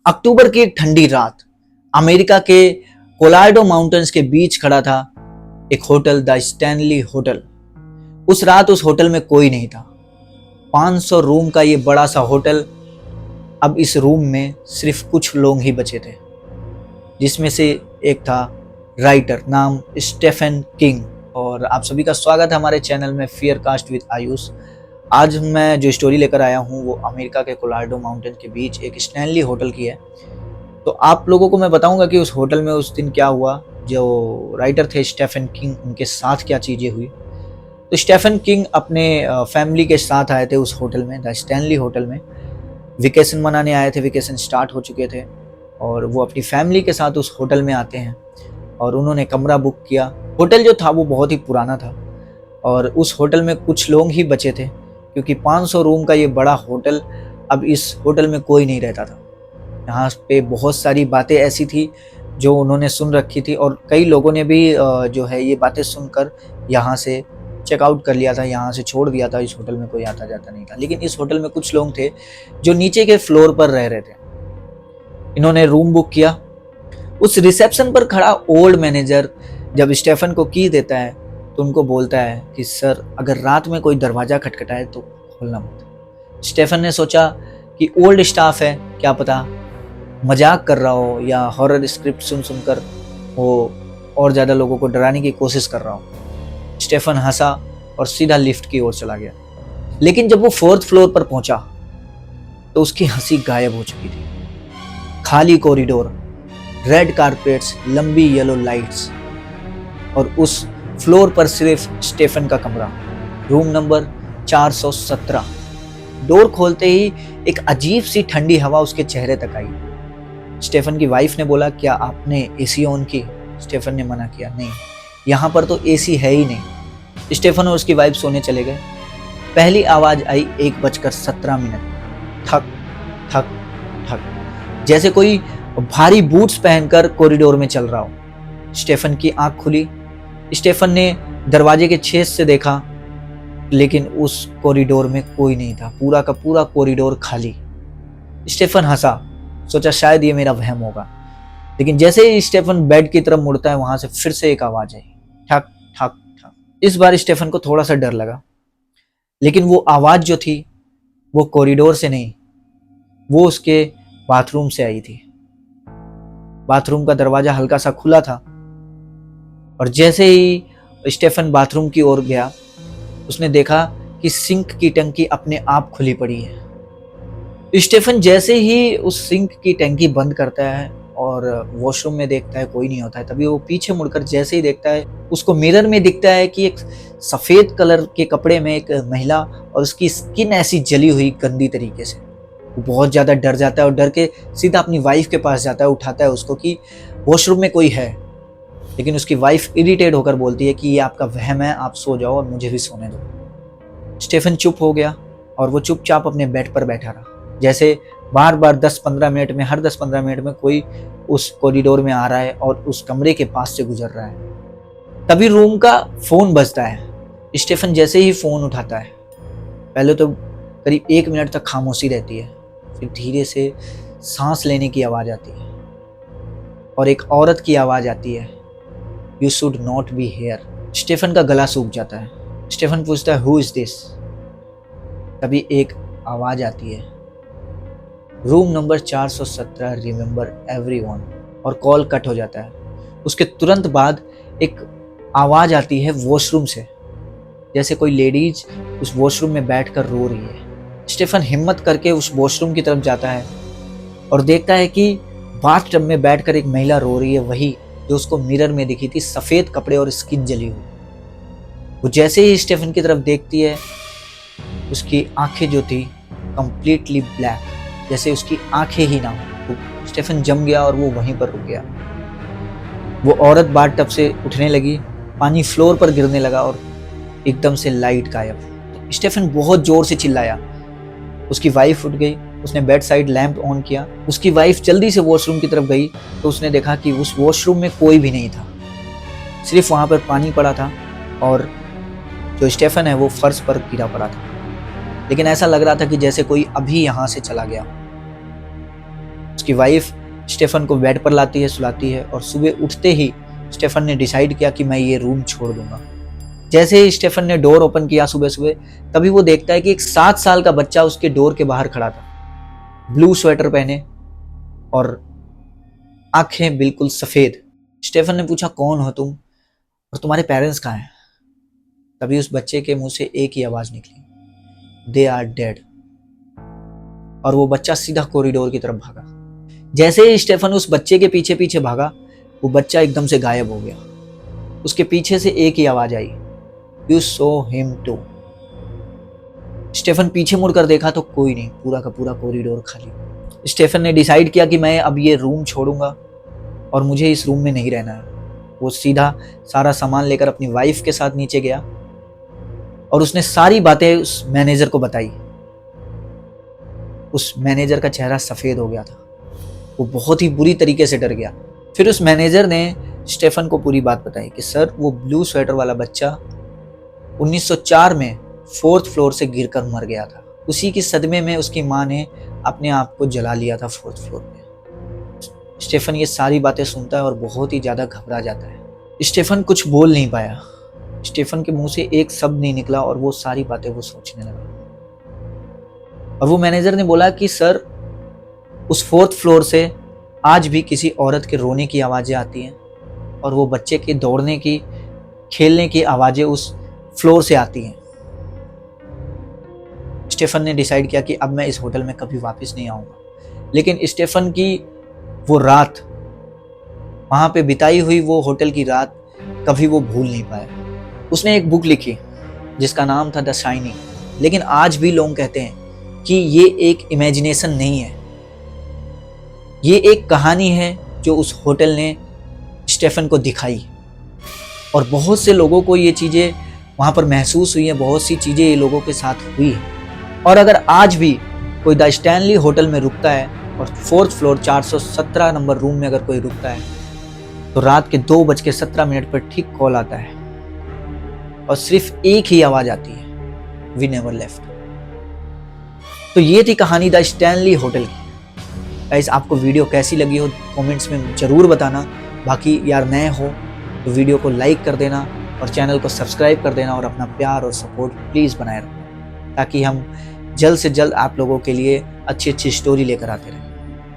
अक्टूबर की एक ठंडी रात अमेरिका के कोलोराडो माउंटेन्स के बीच खड़ा था एक होटल, द स्टैनली होटल। उस रात उस होटल में कोई नहीं था। 500 रूम का ये बड़ा सा होटल, अब इस रूम में सिर्फ कुछ लोग ही बचे थे, जिसमें से एक था राइटर नाम स्टीफन किंग। और आप सभी का स्वागत है हमारे चैनल में फियर कास्ट विद आयुष। आज मैं जो स्टोरी लेकर आया हूँ वो अमेरिका के कोलोराडो माउंटेन के बीच एक स्टैनली होटल की है। तो आप लोगों को मैं बताऊंगा कि उस होटल में उस दिन क्या हुआ, जो राइटर थे स्टीफन किंग उनके साथ क्या चीज़ें हुई। तो स्टीफन किंग अपने फैमिली के साथ आए थे उस होटल में, द स्टैनली होटल में। वेकेशन मनाने आए थे, वेकेशन स्टार्ट हो चुके थे और वो अपनी फैमिली के साथ उस होटल में आते हैं और उन्होंने कमरा बुक किया। होटल जो था वो बहुत ही पुराना था और उस होटल में कुछ लोग ही बचे थे, क्योंकि 500 रूम का ये बड़ा होटल, अब इस होटल में कोई नहीं रहता था। यहाँ पे बहुत सारी बातें ऐसी थी जो उन्होंने सुन रखी थी और कई लोगों ने भी जो है ये बातें सुनकर यहाँ से चेकआउट कर लिया था, यहाँ से छोड़ दिया था। इस होटल में कोई आता जाता नहीं था। लेकिन इस होटल में कुछ लोग थे जो नीचे के फ्लोर पर रह रहे थे। इन्होंने रूम बुक किया। उस रिसेप्शन पर खड़ा ओल्ड मैनेजर जब स्टीफन को की देता है तो उनको बोलता है कि सर, अगर रात में कोई दरवाज़ा खटखटाए तो खोलना मत। स्टीफन ने सोचा कि ओल्ड स्टाफ है, क्या पता मजाक कर रहा हो या हॉरर स्क्रिप्ट सुन सुनकर वो और ज़्यादा लोगों को डराने की कोशिश कर रहा हो। स्टीफन हंसा और सीधा लिफ्ट की ओर चला गया। लेकिन जब वो 4th फ्लोर पर पहुंचा तो उसकी हंसी गायब हो चुकी थी। खाली कॉरिडोर, रेड कारपेट्स, लंबी येलो लाइट्स और उस फ्लोर पर सिर्फ स्टीफन का कमरा, रूम नंबर 417। डोर खोलते ही एक अजीब सी ठंडी हवा उसके चेहरे तक आई। स्टीफन की वाइफ ने बोला, क्या आपने एसी ऑन की? स्टीफन ने मना किया, नहीं, यहाँ पर तो एसी है ही नहीं। स्टीफन और उसकी वाइफ सोने चले गए। पहली आवाज आई 1:17। ठक ठक ठक, जैसे कोई भारी बूट्स पहनकर कॉरिडोर में चल रहा हो। स्टीफन की आंख खुली। स्टीफन ने दरवाजे के छेद से देखा, लेकिन उस कॉरिडोर में कोई नहीं था। पूरा का पूरा कॉरिडोर खाली। स्टीफन हंसा, सोचा शायद ये मेरा वहम होगा। लेकिन जैसे ही स्टीफन बेड की तरफ मुड़ता है, वहां से फिर से एक आवाज आई, ठक ठक ठक। इस बार स्टीफन को थोड़ा सा डर लगा, लेकिन वो आवाज जो थी वो कॉरिडोर से नहीं, वो उसके बाथरूम से आई थी। बाथरूम का दरवाजा हल्का सा खुला था और जैसे ही स्टीफन बाथरूम की ओर गया, उसने देखा कि सिंक की टंकी अपने आप खुली पड़ी है। स्टीफन जैसे ही उस सिंक की टंकी बंद करता है और वॉशरूम में देखता है कोई नहीं होता है, तभी वो पीछे मुड़कर जैसे ही देखता है, उसको मिरर में दिखता है कि एक सफेद कलर के कपड़े में एक महिला और उसकी स्किन ऐसी जली हुई गंदी तरीके से। वो बहुत ज़्यादा डर जाता है और डर के सीधा अपनी वाइफ के पास जाता है, उठाता है उसको कि वॉशरूम में कोई है। लेकिन उसकी वाइफ इरिटेट होकर बोलती है कि ये आपका वहम है, आप सो जाओ और मुझे भी सोने दो। स्टीफन चुप हो गया और वो चुपचाप अपने बेड पर बैठा रहा। जैसे बार बार 10-15 मिनट में, हर 10-15 मिनट में कोई उस कॉरिडोर में आ रहा है और उस कमरे के पास से गुजर रहा है। तभी रूम का फोन बजता है। स्टीफन जैसे ही फोन उठाता है, पहले तो करीब 1 मिनट तक खामोशी रहती है, फिर धीरे से सांस लेने की आवाज आती है और एक औरत की आवाज आती है, you should not be here. Stephen का गला सूख जाता है। स्टीफन पूछता है, हु इज दिस? तभी एक आवाज आती है, रूम नंबर 417, रिमेंबर एवरीवन। और कॉल कट हो जाता है। उसके तुरंत बाद एक आवाज आती है वॉशरूम से, जैसे कोई लेडीज उस वॉशरूम में बैठकर रो रही है। स्टीफन हिम्मत करके उस वॉशरूम की तरफ जाता है और देखता है कि बाथटब में बैठकर एक महिला रो रही है, वही जो उसको मिरर में दिखी थी, सफेद कपड़े और स्किन जली हुई। वो जैसे ही स्टीफन की तरफ देखती है, उसकी आंखें जो थी कंप्लीटली ब्लैक, जैसे उसकी आंखें ही ना हो। स्टीफन जम गया और वो वहीं पर रुक गया। वो औरत बाथटब से उठने लगी, पानी फ्लोर पर गिरने लगा और एकदम से लाइट गायब। तो स्टीफन बहुत जोर से चिल्लाया। उसकी वाइफ उठ गई, उसने बेड साइड लैंप ऑन किया। उसकी वाइफ जल्दी से वॉशरूम की तरफ गई तो उसने देखा कि उस वॉशरूम में कोई भी नहीं था, सिर्फ वहाँ पर पानी पड़ा था और जो स्टीफन है वो फर्श पर गिरा पड़ा था। लेकिन ऐसा लग रहा था कि जैसे कोई अभी यहाँ से चला गया। उसकी वाइफ स्टेफन को बेड पर लाती है, सुलाती है और सुबह उठते ही स्टेफन ने डिसाइड किया कि मैं ये रूम छोड़ दूंगा। जैसे ही स्टेफन ने डोर ओपन किया सुबह सुबह, तभी वो देखता है कि एक 7 साल का बच्चा उसके डोर के बाहर खड़ा था, ब्लू स्वेटर पहने और आंखें बिल्कुल सफेद। स्टेफन ने पूछा, कौन हो तुम और तुम्हारे पेरेंट्स कहाँ हैं? तभी उस बच्चे के मुंह से एक ही आवाज निकली, दे आर डेड। और वो बच्चा सीधा कॉरिडोर की तरफ भागा। जैसे ही स्टेफन उस बच्चे के पीछे पीछे भागा, वो बच्चा एकदम से गायब हो गया। उसके पीछे से एक ही आवाज आई, you saw him too. Stephen पीछे मुड़कर देखा तो कोई नहीं, पूरा का पूरा कॉरिडोर खाली। स्टेफन ने डिसाइड किया कि मैं अब ये रूम छोड़ूंगा और मुझे इस रूम में नहीं रहना है। वो सीधा सारा सामान लेकर अपनी वाइफ के साथ नीचे गया और उसने सारी बातें उस मैनेजर को बताई। उस मैनेजर का चेहरा सफेद हो गया था, वो बहुत ही बुरी तरीके से डर गया। फिर उस मैनेजर ने स्टेफन को पूरी बात बताई कि सर, वो ब्लू स्वेटर वाला बच्चा 1904 में 4th फ्लोर से गिरकर मर गया था। उसी की सदमे में उसकी माँ ने अपने आप को जला लिया था 4th फ्लोर पे। स्टेफन ये सारी बातें सुनता है और बहुत ही ज़्यादा घबरा जाता है। स्टेफन कुछ बोल नहीं पाया। स्टेफन के मुंह से एक शब्द नहीं निकला और वो सारी बातें वो सोचने लगा। और वो मैनेजर ने बोला कि सर, उस 4th फ्लोर से आज भी किसी औरत के रोने की आवाज़ें आती हैं और वो बच्चे के दौड़ने की, खेलने की आवाज़ें उस फ्लोर से आती हैं। स्टेफन ने डिसाइड किया कि अब मैं इस होटल में कभी वापस नहीं आऊँगा। लेकिन स्टेफन की वो रात, वहाँ पे बिताई हुई वो होटल की रात कभी वो भूल नहीं पाया। उसने एक बुक लिखी जिसका नाम था द शाइनिंग। लेकिन आज भी लोग कहते हैं कि ये एक इमेजिनेशन नहीं है, ये एक कहानी है जो उस होटल ने स्टेफन को दिखाई। और बहुत से लोगों को ये चीज़ें वहाँ पर महसूस हुई हैं, बहुत सी चीज़ें ये लोगों के साथ हुई हैं। और अगर आज भी कोई द स्टैनली होटल में रुकता है और 4th फ्लोर 417 नंबर रूम में अगर कोई रुकता है, तो रात के 2:17 पर ठीक कॉल आता है और सिर्फ एक ही आवाज़ आती है, वी नेवर लेफ्ट। तो ये थी कहानी द स्टैनली होटल की। गाइस, आपको वीडियो कैसी लगी हो कमेंट्स में ज़रूर बताना। बाकी यार, नए हो तो वीडियो को लाइक कर देना और चैनल को सब्सक्राइब कर देना और अपना प्यार और सपोर्ट प्लीज़ बनाए रखना, ताकि हम जल्द से जल्द आप लोगों के लिए अच्छी अच्छी स्टोरी लेकर आते रहें।